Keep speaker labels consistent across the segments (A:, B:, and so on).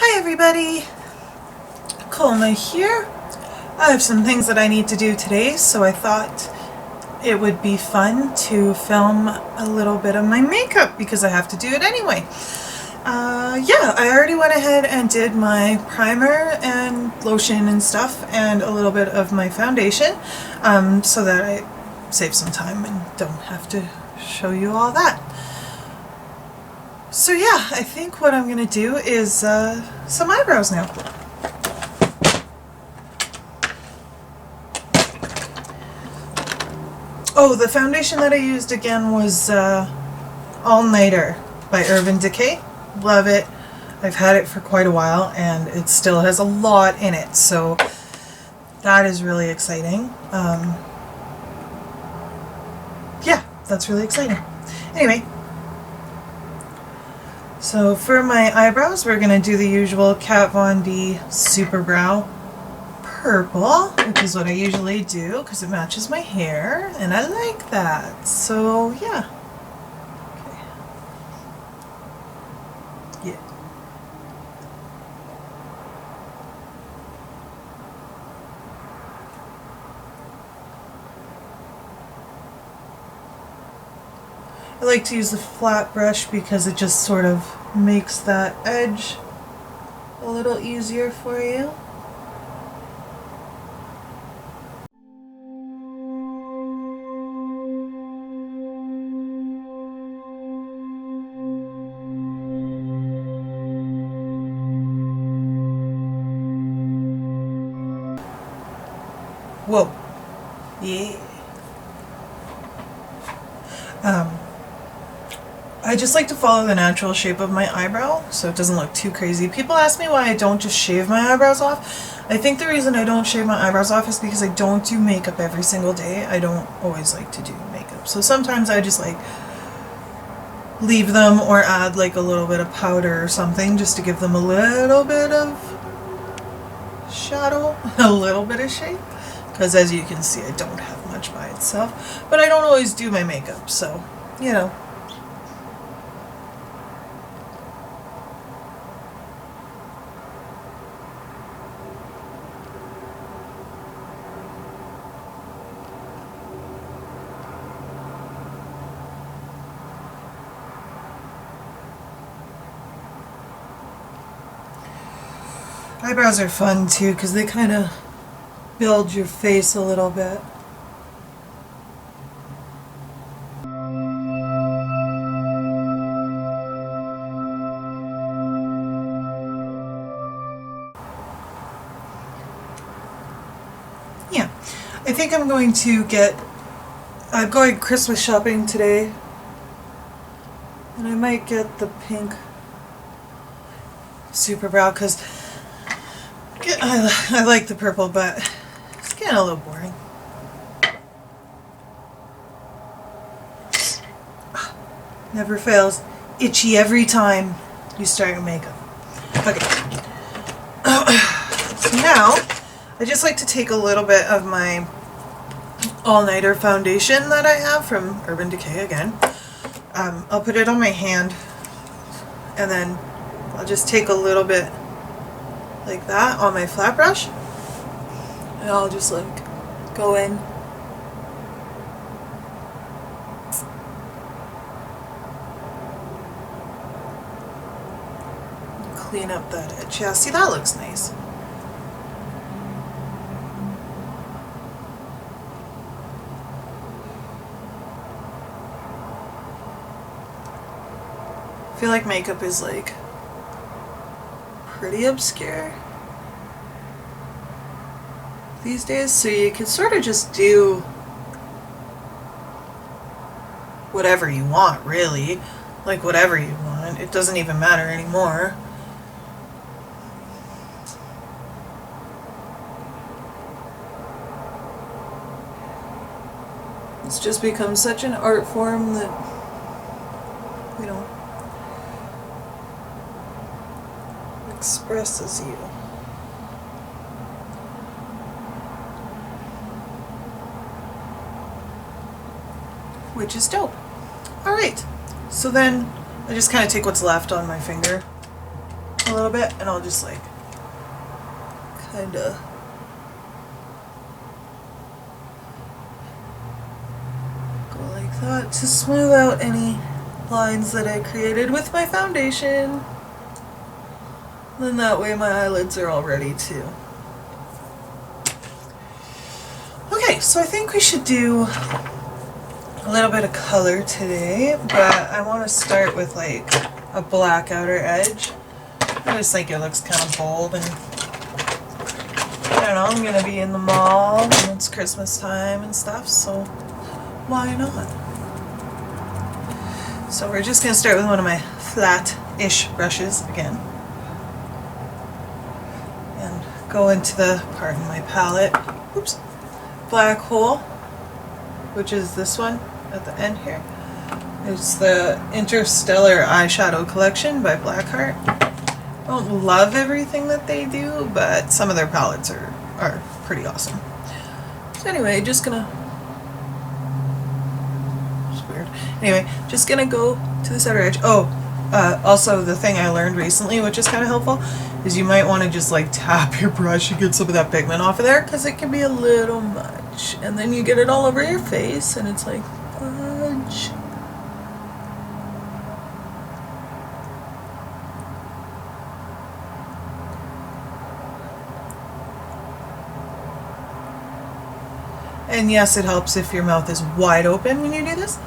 A: Hi everybody, Colma here. I have some things that I need to do today, so I thought it would be fun to film a little bit of my makeup because I have to do it anyway. Yeah, I already went ahead and did my primer and lotion and stuff and a little bit of my foundation so that I save some time and don't have to show you all that. So yeah, I think what I'm going to do is some eyebrows now. Oh, the foundation that I used again was All Nighter by Decay. Love it. I've had it for quite a while and it still has a lot in it, so that is really exciting. Yeah, that's really exciting. Anyway. So for my eyebrows, we're going to do the usual Kat Von D Super Brow Purple, which is what I usually do because it matches my hair, and I like that. So yeah. Okay. Yeah. I like to use the flat brush because it just sort of makes that edge a little easier for you. Whoa. Yeah. I just like to follow the natural shape of my eyebrow so it doesn't look too crazy. People ask me why I don't just shave my eyebrows off. I think the reason I don't shave my eyebrows off is because I don't do makeup every single day. I don't always like to do makeup. So sometimes I just like leave them or add like a little bit of powder or something just to give them a little bit of shadow, a little bit of shape. Because as you can see, I don't have much by itself. But I don't always do my makeup, so, you know. Eyebrows are fun too because they kind of build your face a little bit. Yeah, I think I'm going to I'm going Christmas shopping today and I might get the pink Super Brow because I like the purple, but it's getting a little boring. Never fails. Itchy every time you start your makeup. Okay. So now, I just like to take a little bit of my all-nighter foundation that I have from Decay again. I'll put it on my hand, and then I'll just take a little bit like that on my flat brush, and I'll just like go in. Clean up that edge. Yeah, see, that looks nice. I feel like makeup is like pretty obscure these days, so you can sort of just do whatever you want, really. Like whatever you want. It doesn't even matter anymore. It's just become such an art form that, you know, expresses you. Which is dope. Alright, so then I just kind of take what's left on my finger. a little bit, and I'll just like kind of go like that to smooth out any lines that I created with my foundation. Then that way my eyelids are all ready too. Okay, so I think we should do a little bit of color today, but I want to start with like a black outer edge. I just think it looks kind of bold, and I don't know, I'm going to be in the mall and it's Christmas time and stuff, so why not? So we're just going to start with one of my flat-ish brushes again. And go into the part in my palette. Oops. Black hole, which is this one at the end here. It's the Interstellar eyeshadow collection by Blackheart. I don't love everything that they do, but some of their palettes are pretty awesome. So anyway, just gonna, it's weird. Anyway, just gonna go to this outer edge. Oh, also the thing I learned recently, which is kind of helpful, is you might want to just like tap your brush and get some of that pigment off of there, because it can be a little much. And then you get it all over your face and it's like, fudge. And yes, it helps if your mouth is wide open when you do this.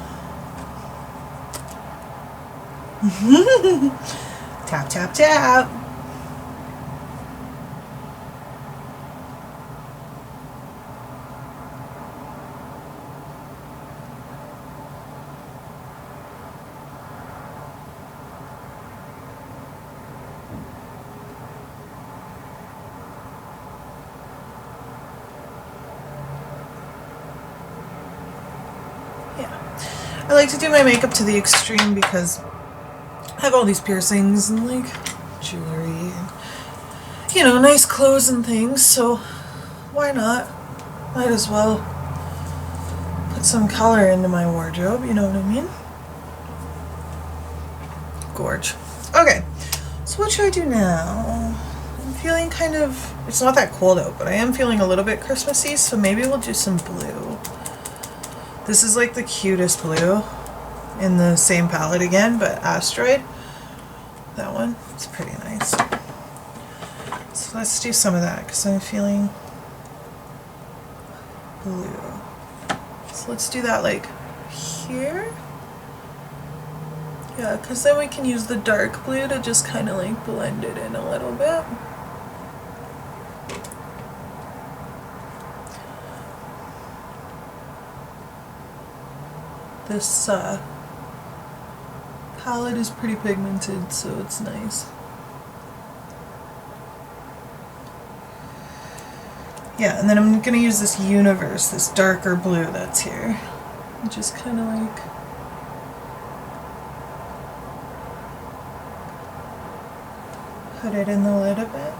A: Tap, tap, tap. I like to do my makeup to the extreme because I have all these piercings and like jewelry and, you know, nice clothes and things, so why not? Might as well put some color into my wardrobe, you know what I mean? Gorge. Okay, so what should I do now? I'm feeling kind of, it's not that cold out, but I am feeling a little bit Christmassy, so maybe we'll do some blue. This is like the cutest blue in the same palette again, but Asteroid. That one, it's pretty nice. So let's do some of that because I'm feeling blue. So let's do that like here. Yeah, because then we can use the dark blue to just kind of like blend it in a little bit. This palette is pretty pigmented, so it's nice. Yeah, and then I'm going to use this Universe, this darker blue that's here. And just kind of like put it in the lid a bit.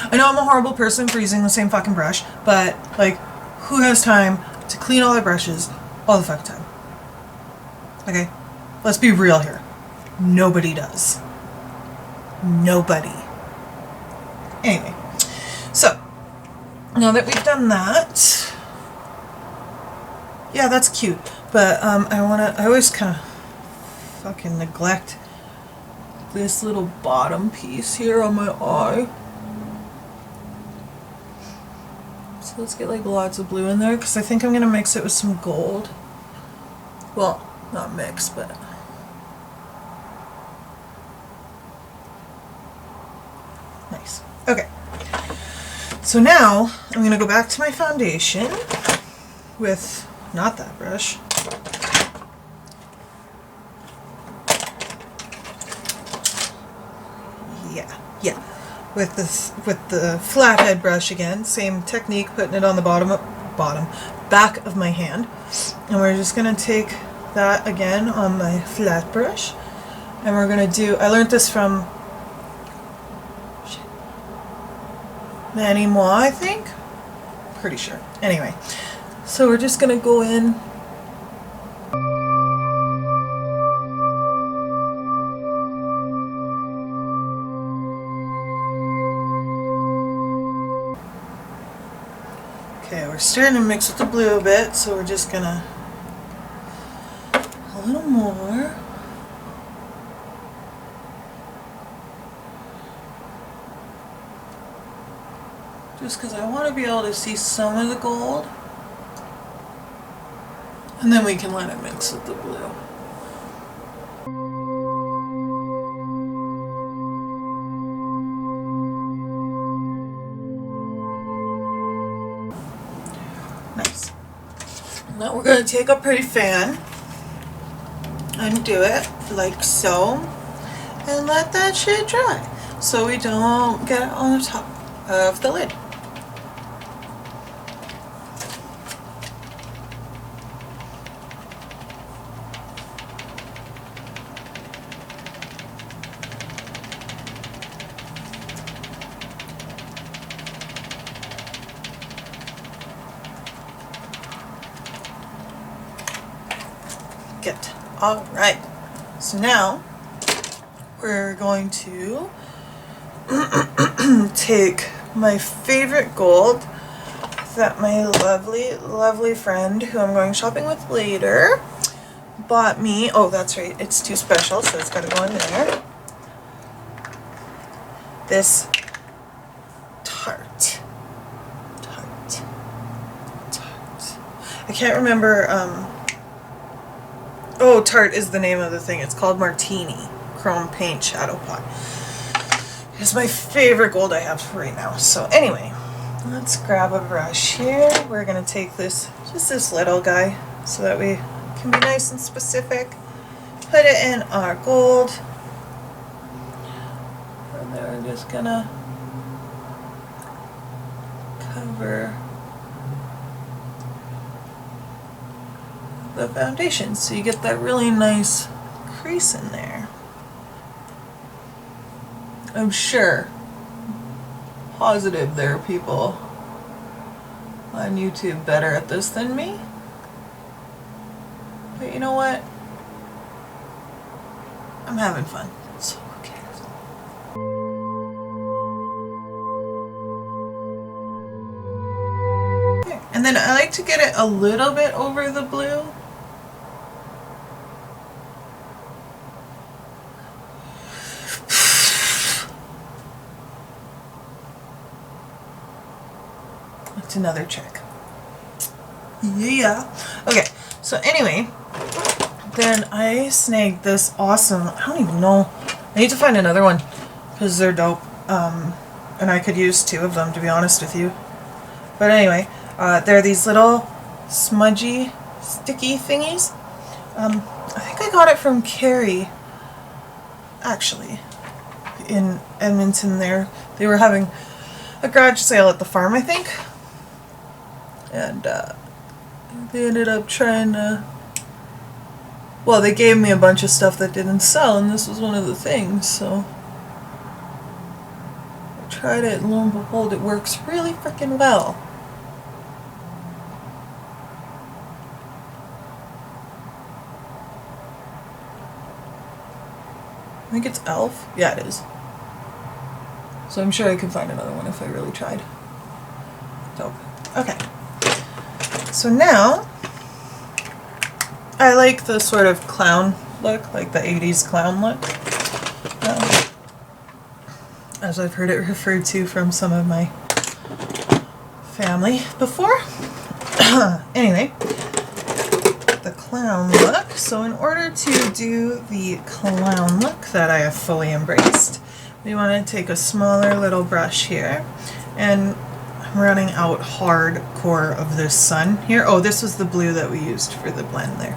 A: I know I'm a horrible person for using the same fucking brush, but like, who has time to clean all their brushes all the fucking time? Okay, let's be real here. Nobody does. Nobody. Anyway, so now that we've done that, yeah, that's cute, but I always kind of fucking neglect this little bottom piece here on my eye. So let's get like lots of blue in there because I think I'm going to mix it with some gold. Well, not mix, but nice. Okay. So now I'm going to go back to my foundation with not that brush. Yeah. With the flathead brush again, same technique, putting it on the back of my hand, and we're just gonna take that again on my flat brush, and we're gonna do. I learned this from Ummm I, I think. pretty sure. Anyway, so we're just gonna go in. Okay, we're starting to mix with the blue a bit, so we're just gonna a little more. Just because I want to be able to see some of the gold. And then we can let it mix with the blue. Nice. Now we're going to take a pretty fan and do it like so. And let that shit dry so we don't get it on the top of the lid. Good. All right. So now we're going to take my favorite gold that my lovely friend who I'm going shopping with later bought me. Oh, that's right. It's too special, so it's got to go in there. This Tarte. I can't remember. Oh, Tarte is the name of the thing. It's called Martini Chrome Paint Shadow Pot. It's my favorite gold I have right now. So anyway, let's grab a brush here. We're going to take this, just this little guy, so that we can be nice and specific. Put it in our gold. And then we're just going to cover the foundation so you get that really nice crease in there. I'm sure, positive there are people on YouTube better at this than me, but you know what, I'm having fun, so who cares? Okay. And then I like to get it a little bit over the blue. Another check. Yeah. Okay, so anyway, then I snagged this awesome, I don't even know, I need to find another one because they're dope, and I could use 2 of them, to be honest with you. But anyway, they're these little smudgy sticky thingies. I think I got it from Carrie, actually, in Edmonton. There they were having a garage sale at the farm, I think. And they ended up trying to, well, they gave me a bunch of stuff that didn't sell, and this was one of the things, so I tried it, and lo and behold, it works really freaking well. I think it's e.l.f. Yeah, it is. So I'm sure I could find another one if I really tried. Dope. Okay. So now, I like the sort of clown look, like the 80s clown look, as I've heard it referred to from some of my family before. Anyway, the clown look. So in order to do the clown look that I have fully embraced, we want to take a smaller little brush here, and I'm running out hardcore of this sun here. Oh, this was the blue that we used for the blend there.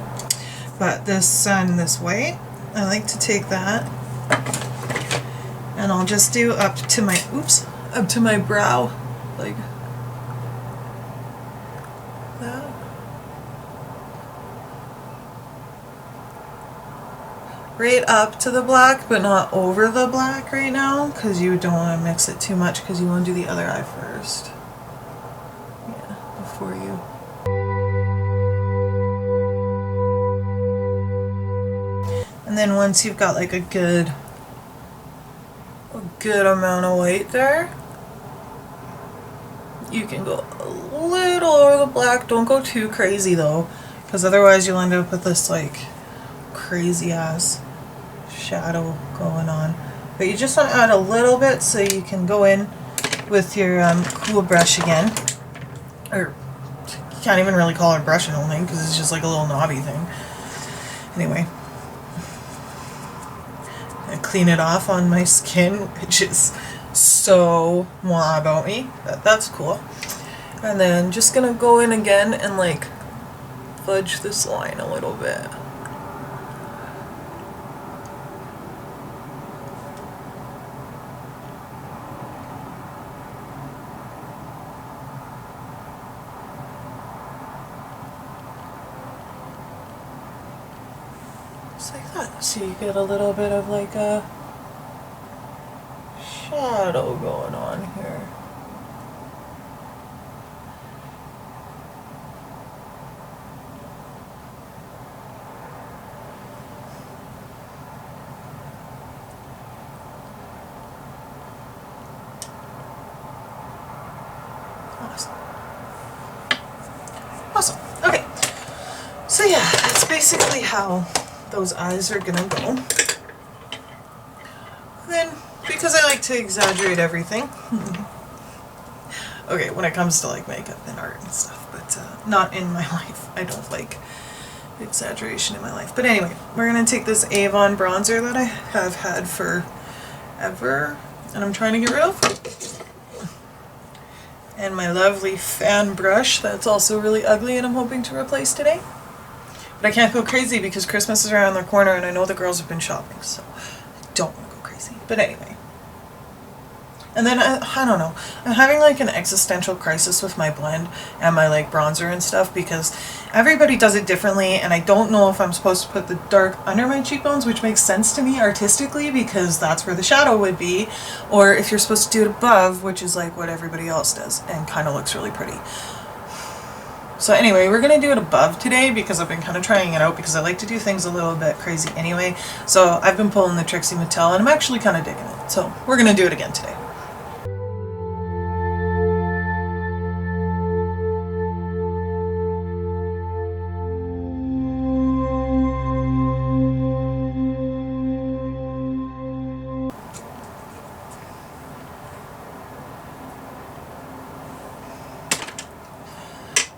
A: But this sun this way, I like to take that, and I'll just do up to my, up to my brow, like that. Right up to the black, but not over the black right now, because you don't want to mix it too much, because you want to do the other eye first. Yeah. for you. And then once you've got like a good amount of white there, you can go a little over the black. Don't go too crazy though, because otherwise you'll end up with this like crazy ass shadow going on. But you just want to add a little bit so you can go in with your cool brush again. Or you can't even really call it a brush and only because it's just like a little knobby thing. Anyway, I clean it off on my skin, which is so moi about me, but that's cool. And then just gonna go in again and like fudge this line a little bit. Just like that. So you get a little bit of like a shadow going on here. Awesome. Awesome. Okay. So yeah, that's basically how those eyes are gonna go. Then, because I like to exaggerate everything, okay, when it comes to like makeup and art and stuff, but not in my life. I don't like exaggeration in my life. But anyway, we're gonna take this Avon bronzer that I have had forever, and I'm trying to get rid of. And my lovely fan brush that's also really ugly and I'm hoping to replace today. But I can't go crazy because Christmas is around the corner and I know the girls have been shopping, so I don't want to go crazy. But anyway. And then, I don't know, I'm having like an existential crisis with my blend and my like bronzer and stuff because everybody does it differently, and I don't know if I'm supposed to put the dark under my cheekbones, which makes sense to me artistically because that's where the shadow would be, or if you're supposed to do it above, which is like what everybody else does and kind of looks really pretty. So anyway, we're going to do it above today because I've been kind of trying it out because I like to do things a little bit crazy anyway. So I've been pulling the Trixie Micheal and I'm actually kind of digging it. So we're going to do it again today.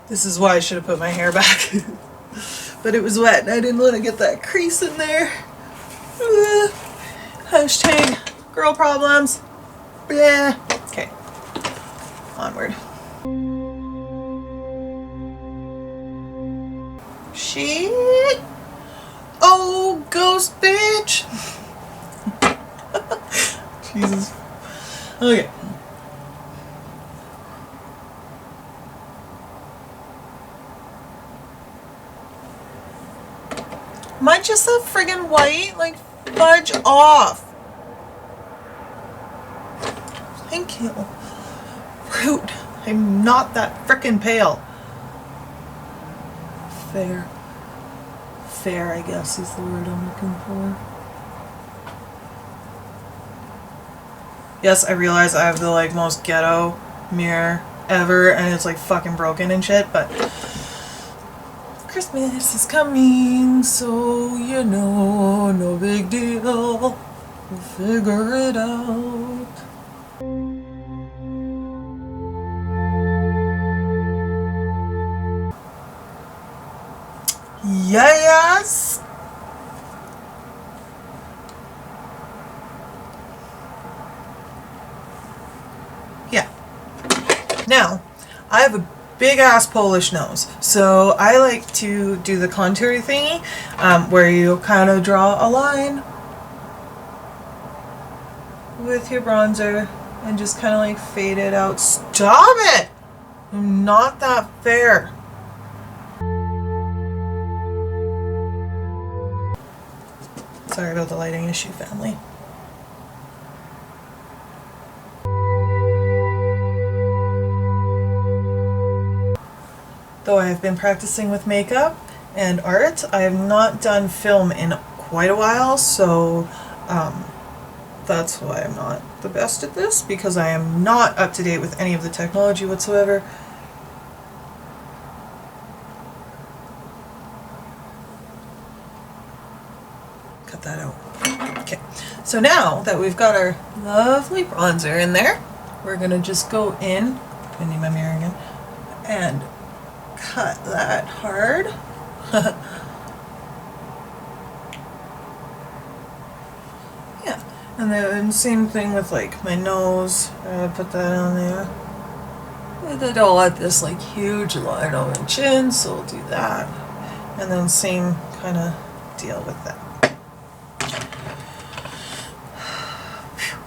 A: This is why I should have put my hair back. But it was wet and I didn't want to get that crease in there. Hashtag girl problems. Yeah. Okay. Onward. Shit. Oh, ghost bitch. Jesus. Okay. Am I just a friggin' white? Like, fudge off. Thank you. Rude. I'm not that frickin' pale. Fair. Fair, I guess, is the word I'm looking for. Yes, I realize I have the, like, most ghetto mirror ever, and it's, like, fucking broken and shit, but Christmas is coming, so you know, no big deal. We'll figure it out. Yes! Yeah. Now, I have a big ass Polish nose, so I like to do the contour thingy where you kind of draw a line with your bronzer and just kind of like fade it out. Stop it! I'm not that fair. Sorry about the lighting issue, family. though I have been practicing with makeup and art, I have not done film in quite a while, so that's why I'm not the best at this, because I am not up to date with any of the technology whatsoever. Cut that out. Okay, so now that we've got our lovely bronzer in there, we're gonna just go in, I need my mirror again, and cut that hard. Yeah, and then same thing with like my nose. I'm gonna put that on there. And I don't want this like huge line on my chin, so we'll do that. And then same kind of deal with that.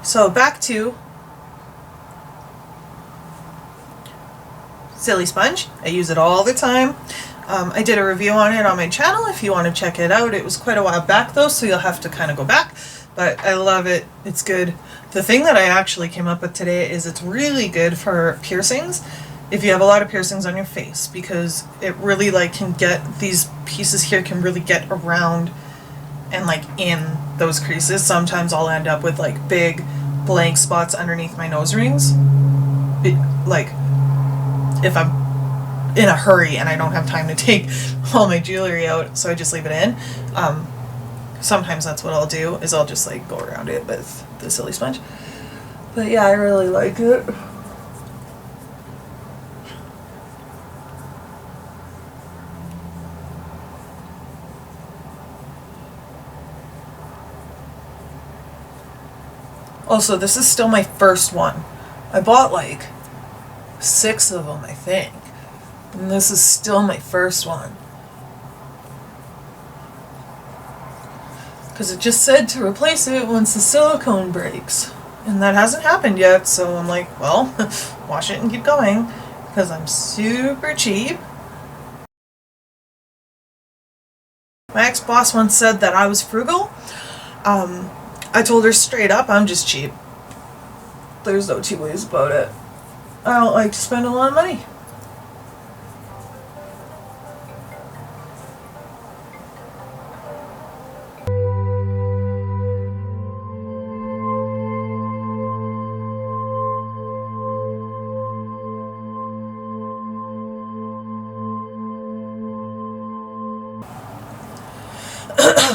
A: So back to Silisponge. I use it all the time. I did a review on it on my channel if you want to check it out. It was quite a while back though, so you'll have to kind of go back. But I love it. It's good. The thing that I actually came up with today is it's really good for piercings if you have a lot of piercings on your face, because it really like can get, these pieces here can really get around and like in those creases. Sometimes I'll end up with like big blank spots underneath my nose rings. Like if I'm in a hurry and I don't have time to take all my jewelry out, so I just leave it in. Sometimes that's what I'll do, is I'll just like go around it with the Silisponge. But yeah, I really like it. Also, this is still my first one. I bought like 6 of them, I think. And this is still my first one. Because it just said to replace it once the silicone breaks. And that hasn't happened yet, so I'm like, well, wash it and keep going. Because I'm super cheap. My ex-boss once said that I was frugal. I told her straight up, I'm just cheap. There's no two ways about it. I don't like to spend a lot of money.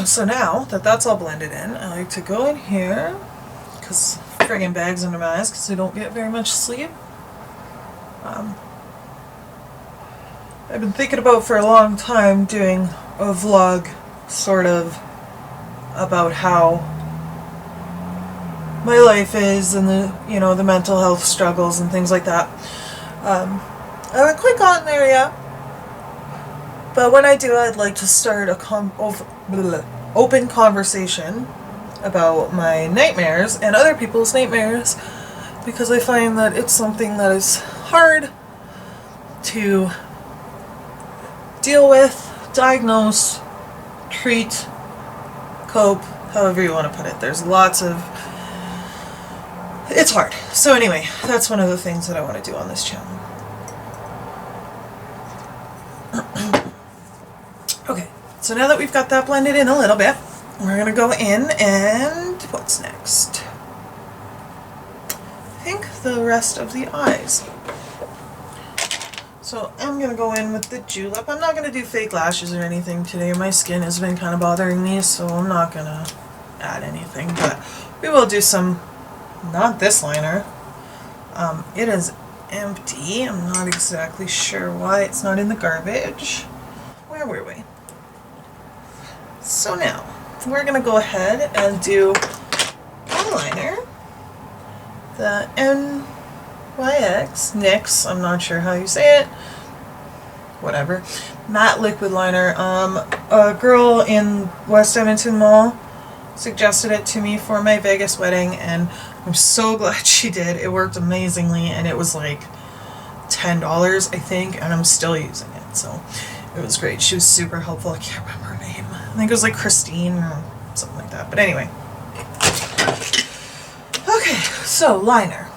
A: So now that that's all blended in, I like to go in here, because friggin' bags under my eyes because I don't get very much sleep. I've been thinking about for a long time doing a vlog sort of about how my life is and the, you know, the mental health struggles and things like that. I haven't quite gotten there yet. But when I do, I'd like to start a open conversation about my nightmares and other people's nightmares, because I find that it's something that is hard to deal with, diagnose, treat, cope, however you want to put it. There's lots of... it's hard. So anyway, that's one of the things that I want to do on this channel. Okay, so now that we've got that blended in a little bit, we're going to go in and what's next? I think the rest of the eyes. So I'm going to go in with the julep. I'm not going to do fake lashes or anything today. My skin has been kind of bothering me, so I'm not going to add anything. But we will do some, not this liner. It is empty. I'm not exactly sure why it's not in the garbage. Where were we? So now, we're going to go ahead and do eyeliner. The NYX, I'm not sure how you say it. Whatever. Matte liquid liner. A girl in West Edmonton Mall suggested it to me for my Vegas wedding, and I'm so glad she did. It worked amazingly, and it was like $10, I think, and I'm still using it, so it was great. She was super helpful. I can't remember her name. I think it was like Christine or something like that, but anyway. Okay, so liner.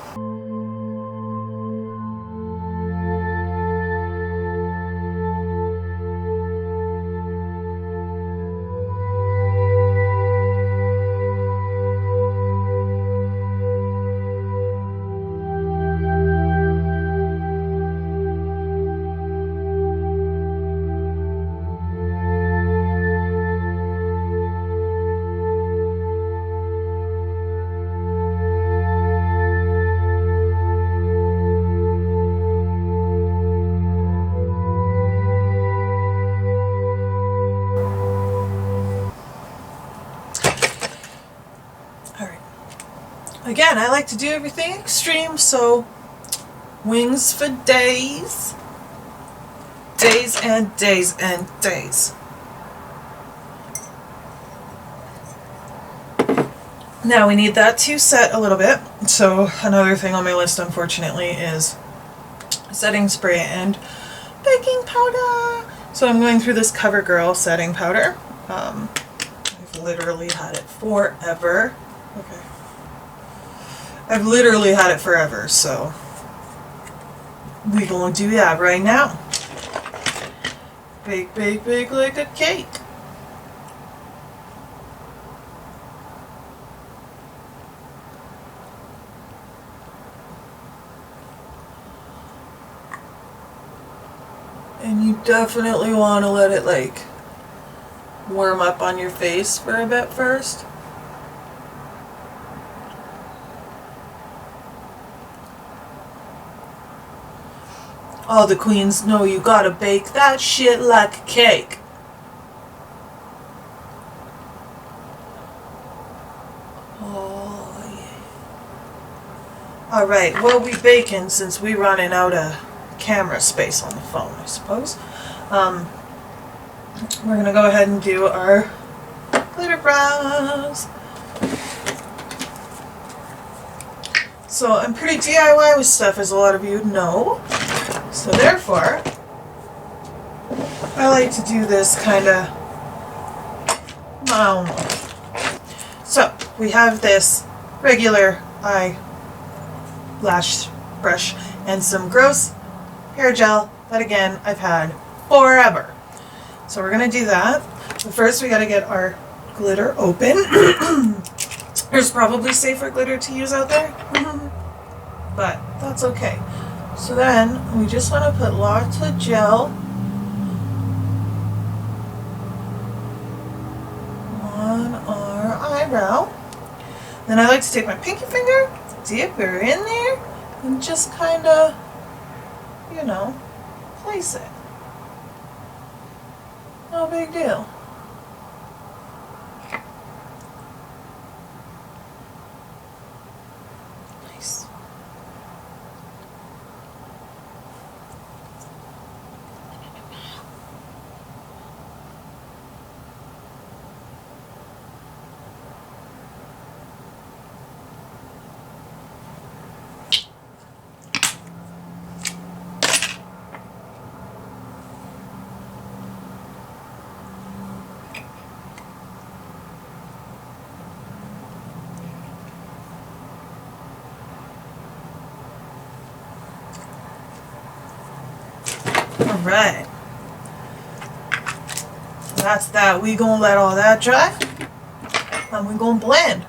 A: Again, I like to do everything extreme, so wings for days. Days and days and days. Now we need that to set a little bit. So another thing on my list, unfortunately, is setting spray and baking powder. So I'm going through this CoverGirl setting powder. I've literally had it forever. Okay. I've literally had it forever, so we gonna do that right now. Bake, bake, bake like a cake. And you definitely want to let it like warm up on your face for a bit first. All the queens know you gotta bake that shit like a cake. Oh yeah. Alright, what are we baking since we running out of camera space on the phone, I suppose? We're gonna go ahead and do our glitter brows. So I'm pretty DIY with stuff, as a lot of you know. So therefore, I like to do this kind of, I don't know. So we have this regular eyelash brush and some gross hair gel that, again, I've had forever. So we're going to do that. But first we got to get our glitter open. There's probably safer glitter to use out there, but that's okay. So then we just want to put lots of gel on our eyebrow. Then I like to take my pinky finger, dip her in there, and just kind of, you know, place it. No big deal. Nice. Alright, that's that. We gonna let all that dry and we gonna blend.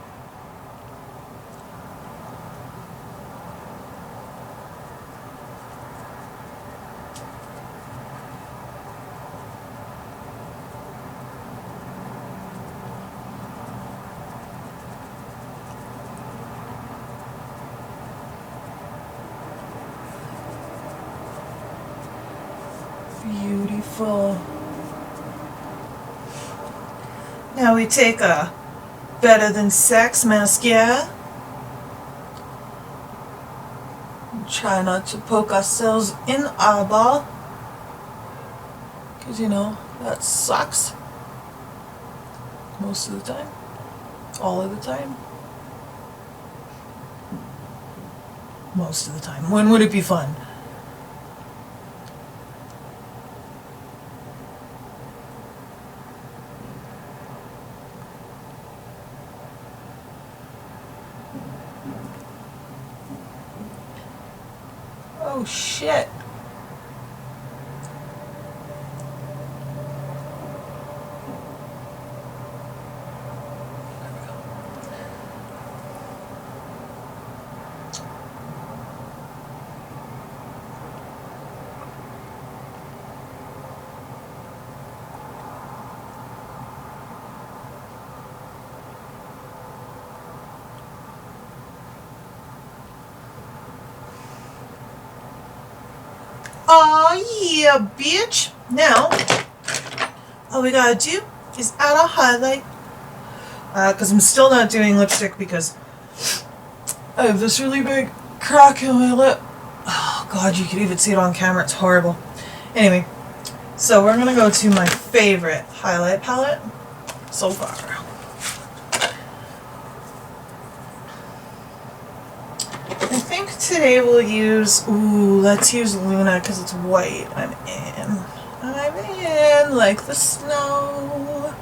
A: Beautiful. Now we take a Better Than Sex mascara. Try not to poke ourselves in the eyeball, because you know that sucks most of the time, all of the time, most of the time. When would it be fun? Oh shit. Oh yeah, bitch. Now, all we gotta do is add a highlight. Because I'm still not doing lipstick because I have this really big crack in my lip. Oh god, you could even see it on camera, it's horrible. Anyway, so we're gonna go to my favorite highlight palette so far. I think today we'll use, let's use Luna because it's white. I'm in like the snow.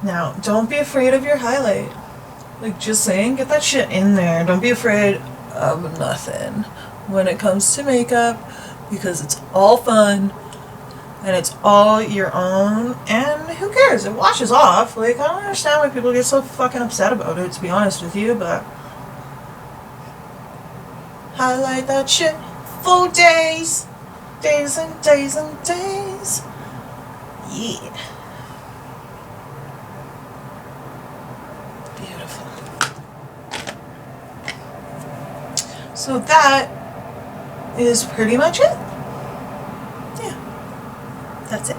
A: Now, don't be afraid of your highlight. Like, just saying, get that shit in there. Don't be afraid of nothing when it comes to makeup, because it's all fun and it's all your own, and who cares? It washes off. Like, I don't understand why people get so fucking upset about it, to be honest with you, but highlight that shit for days. Days and days and days. Yeah. Beautiful. So that is pretty much it. Yeah. That's it.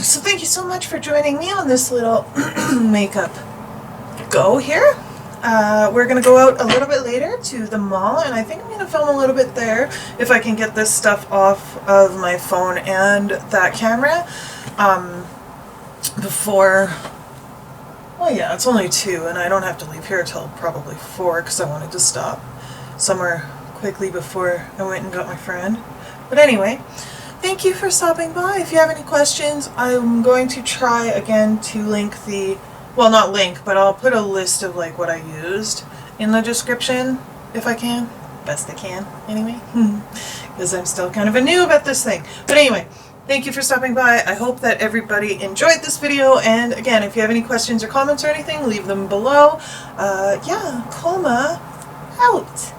A: So thank you so much for joining me on this little makeup go here. We're going to go out a little bit later to the mall, and I think I'm going to film a little bit there if I can get this stuff off of my phone and that camera before, well yeah, it's only 2 and I don't have to leave here till probably 4 because I wanted to stop somewhere quickly before I went and got my friend. But anyway, thank you for stopping by. If you have any questions, I'm going to try again to link the, well, not link, but I'll put a list of like what I used in the description if I can. Best I can, anyway. Because I'm still kind of a noob at this thing. But anyway, thank you for stopping by. I hope that everybody enjoyed this video. And again, if you have any questions or comments or anything, leave them below. Yeah, Coma out.